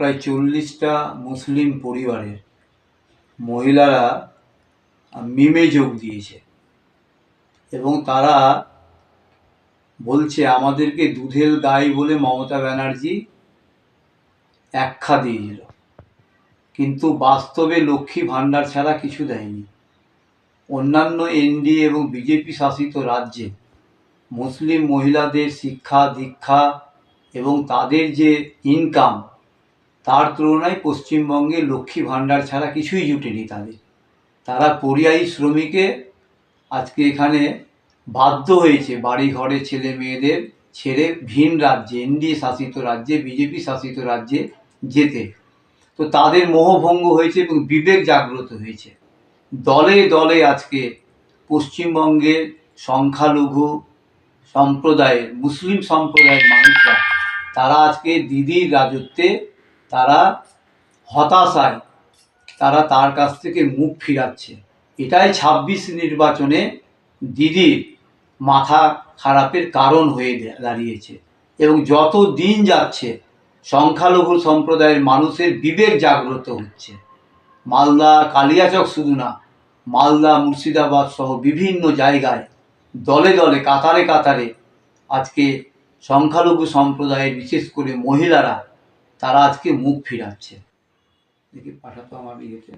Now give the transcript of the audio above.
প্রায় 40টা মুসলিম পরিবারের মহিলারা মিমে যোগ দিয়েছে এবং তারা বলছে আমাদেরকে দুধের গাই বলে মমতা ব্যানার্জি আখ্যা দিয়েছিল, কিন্তু বাস্তবে লক্ষ্মী ভাণ্ডার ছাড়া কিছু দেয়নি। অন্যান্য এনডিএ এবং বিজেপি শাসিত রাজ্যে মুসলিম মহিলাদের শিক্ষা দীক্ষা এবং তাদের যে ইনকাম, তার তুলনায় পশ্চিমবঙ্গে লক্ষ্মী ভাণ্ডার ছাড়া কিছুই জুটেনি তাদের। তারা পরিযায়ী শ্রমিকে আজকে এখানে বাধ্য হয়েছে বাড়ি ঘরে ছেলে মেয়েদের ছেড়ে ভিন রাজ্যে, এনডিএ শাসিত রাজ্যে, বিজেপি শাসিত রাজ্যে যেতে। তো তাদের মোহভঙ্গ হয়েছে এবং বিবেক জাগ্রত হয়েছে। দলে দলে আজকে পশ্চিমবঙ্গের সংখ্যালঘু সম্প্রদায়ের, মুসলিম সম্প্রদায়ের মানুষরা তারা আজকে দিদির রাজত্বে তারা হতাশায় তারা তার কাছ থেকে মুখ ফিরাচ্ছে। এটাই 26 নির্বাচনে দিদির মাথা খারাপের কারণ হয়ে দাঁড়িয়েছে। এবং যত দিন যাচ্ছে সংখ্যালঘু সম্প্রদায়ের মানুষের বিবেক জাগ্রত হচ্ছে। মালদা, কালিয়াচক শুধু না, মালদা, মুর্শিদাবাদ সহ বিভিন্ন জায়গায় দলে দলে কাতারে কাতারে আজকে সংখ্যালঘু সম্প্রদায়ের বিশেষ করে মহিলারা তারা আজকে মুখ ফিরাচ্ছে। দেখি পাঠাতো আমার ইয়েতে।